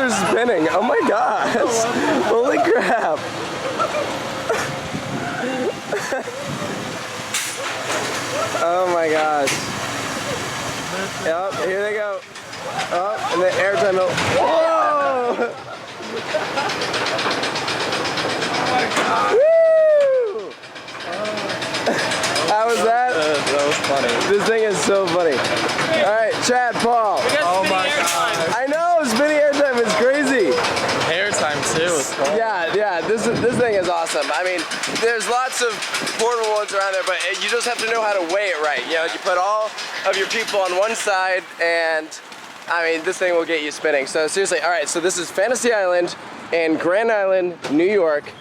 are spinning. Oh my gosh. Holy crap. Oh my gosh. Yep, here they go. Oh, and the airtime. Whoa! Oh my god. Woo! How was that? That was funny. This thing is so funny. Alright, Chad, Paul. Oh my god. I know, spinning airtime is crazy. Hair time too. Yeah, this thing is awesome. I mean, there's lots of portable ones around there, but you just have to know how to weigh it right. You know, you put all of your people on one side, and I mean, this thing will get you spinning. So seriously, all right, so this is Fantasy Island in Grand Island, New York.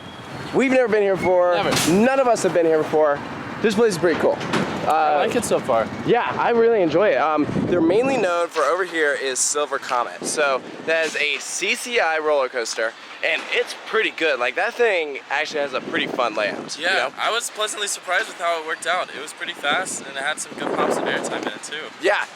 We've never been here before. Never. None of us have been here before. This place is pretty cool. I like it so far. Yeah, I really enjoy it. They're mainly known for over here is Silver Comet. So that is a CCI roller coaster, and it's pretty good. Like, that thing actually has a pretty fun layout. Yeah, you know? I was pleasantly surprised with how it worked out. It was pretty fast, and it had some good pops of airtime in it too. Yeah,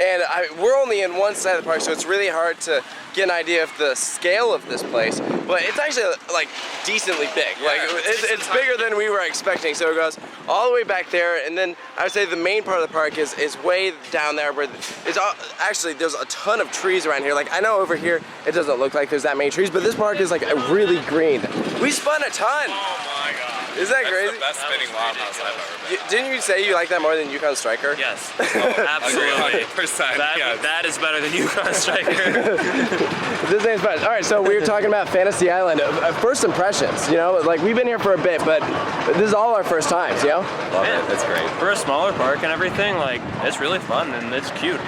and we're only in one side of the park, so it's really hard to get an idea of the scale of this place, but it's actually like decently big. Yeah, like it's bigger than we were expecting. So it goes all the way back there, and then I would say the main part of the park is way down there where it's actually there's a ton of trees around here. Like, I know over here it doesn't look like there's that many trees, but this park is like really green. We spun a ton. Oh my god. Isn't that crazy? That's the best spinning wild house I've ever been. Didn't you say you like that more than Yukon Striker? Yes, absolutely. 100%. That is better than Yukon Striker. This thing's fun. All right, so we were talking about Fantasy Island. First impressions, you know, like we've been here for a bit, but this is all our first times, you know? Love it. That's great. For a smaller park and everything, like, it's really fun and it's cute.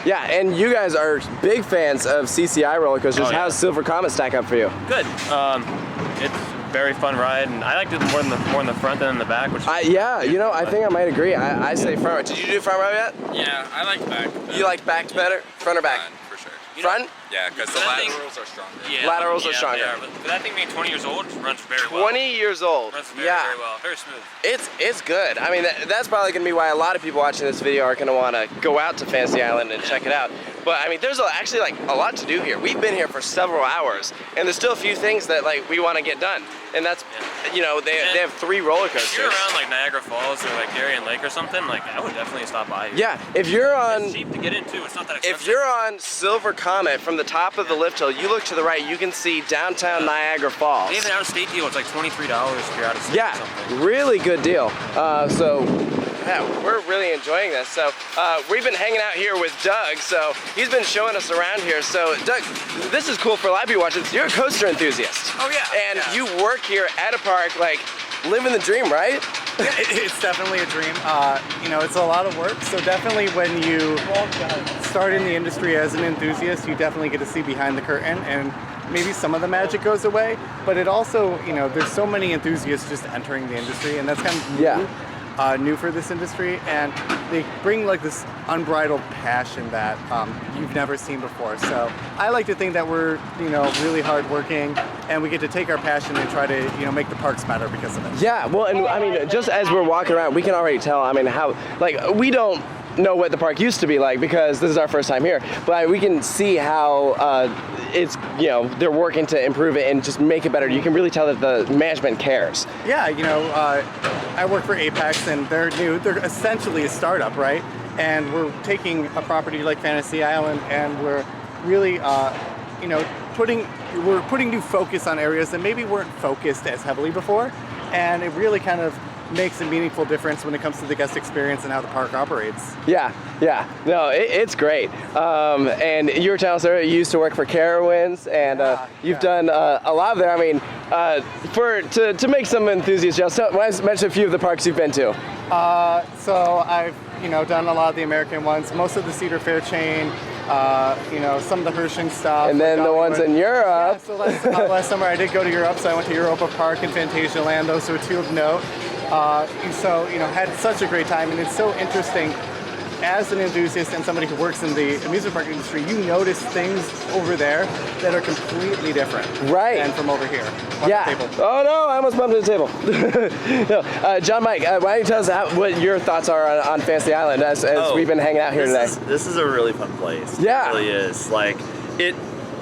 Yeah, and you guys are big fans of CCI roller coasters. Oh, yeah. How does Silver Comet stack up for you? Good. It's a very fun ride, and I liked it more in the front than in the back. Which Yeah, you know, I think I might agree. I say front row. Did you do front row yet? Yeah, I like back. You like backed better? Front or back? Front, for sure. Front? Yeah, because the laterals are stronger. Yeah, Laterals are stronger. But that thing being 20 years old runs very well. 20 years old. Runs very, yeah. very well. Very smooth. It's good. I mean, that's probably going to be why a lot of people watching this video are going to want to go out to Fantasy Island and check it out. But I mean, there's actually like a lot to do here. We've been here for several hours, and there's still a few things that like we want to get done. And that's, you know, they have 3 roller coasters. If you're around like Niagara Falls or like Darien Lake or something, like I would definitely stop by here. Yeah, if you're on... It's cheap to get into, it's not that expensive. If you're on Silver Comet, from the top of the lift hill, you look to the right, you can see downtown Niagara Falls. They have an out-of-state deal. It's like $23 if you're out of state or something. Yeah, really good deal. So, yeah, we're really enjoying this. So, we've been hanging out here with Doug, so he's been showing us around here. So, Doug, this is cool for a lot of people watching. You're a coaster enthusiast. Oh, yeah. And you work here at a park, like, living the dream, right? Yeah, it's definitely a dream. You know, it's a lot of work, so definitely when you start in the industry as an enthusiast, you definitely get to see behind the curtain, and maybe some of the magic goes away, but it also, you know, there's so many enthusiasts just entering the industry, and that's kind of new for this industry, and they bring like this unbridled passion that you've never seen before. So I like to think that we're, you know, really hardworking, and we get to take our passion and try to, you know, make the parks better because of it. Yeah, well, and I mean, just as we're walking around, we can already tell, I mean, how, like, we don't know what the park used to be like because this is our first time here, but we can see how it's, you know, they're working to improve it and just make it better. You can really tell that the management cares. Yeah, you know, I work for Apex, and they're new. They're essentially a startup, right? And we're taking a property like Fantasy Island, and we're really, you know, putting new focus on areas that maybe weren't focused as heavily before, and it really kind of makes a meaningful difference when it comes to the guest experience and how the park operates. Yeah, no, it's great. And you were telling us earlier you used to work for Carowinds, and you've done a lot of there. I mean, to make some enthusiasts jealous, so mention a few of the parks you've been to. So I've, you know, done a lot of the American ones, most of the Cedar Fair chain, you know, some of the Hershey stuff. And then the ones in Europe. Yeah, so last summer I did go to Europe, so I went to Europa Park and Fantasia Land. Those were 2 of note. So, you know, had such a great time, and it's so interesting as an enthusiast and somebody who works in the amusement park industry, you notice things over there that are completely different than from over here. Yeah. Oh no, I almost bumped into the table. No, John Mike, why don't you tell us what your thoughts are on Fantasy Island as we've been hanging out here today? This is a really fun place. Yeah. It really is. Like,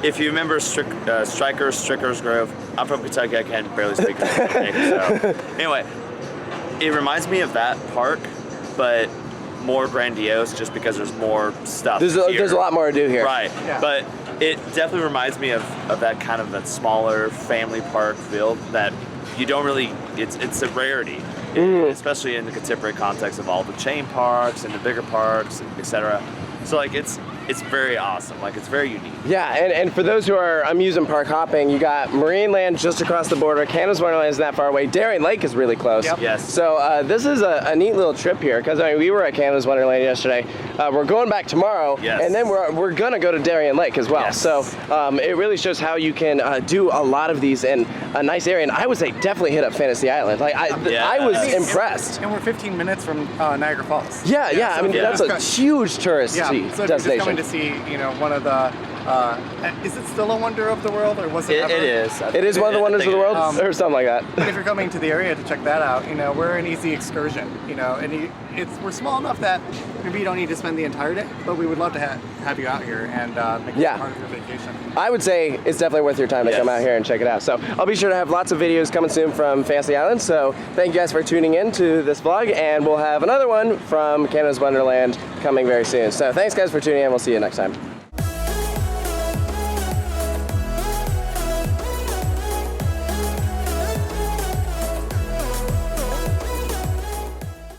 if you remember Strikers Grove, I'm from Kentucky. I can barely speak Kentucky. So anyway, it reminds me of that park, but more grandiose, just because there's more stuff. There's a lot more to do here. Right. Yeah. But it definitely reminds me of that kind of that smaller family park feel that you don't really. It's a rarity, especially in the contemporary context of all the chain parks and the bigger parks, etc. So like it's very awesome. Like it's very unique. Yeah, and for those who are amusement park hopping, you got Marine Land just across the border. Canada's Wonderland isn't that far away. Darien Lake is really close. Yep. Yes. So this is a neat little trip here, because I mean, we were at Canada's Wonderland yesterday. We're going back tomorrow, Yes. and then we're gonna go to Darien Lake as well. Yes. So it really shows how you can do a lot of these in a nice area. And I would say definitely hit up Fantasy Island. Like I was impressed. And we're 15 minutes from Niagara Falls. Yeah. I mean, yeah. that's a huge tourist Yeah, so if you're just coming destination. to see, one of the, is it still a wonder of the world, or was it ever? It is. It is one of the wonders of the world, or something like that. But if you're coming to the area to check that out, we're an easy excursion, and we're small enough that maybe you don't need to spend the entire day, but we would love to have you out here and make it part of your vacation. I would say it's definitely worth your time to come out here and check it out. So I'll be sure to have lots of videos coming soon from Fantasy Island. So thank you guys for tuning in to this vlog, and we'll have another one from Canada's Wonderland coming very soon. So thanks guys for tuning in. We'll see you next time.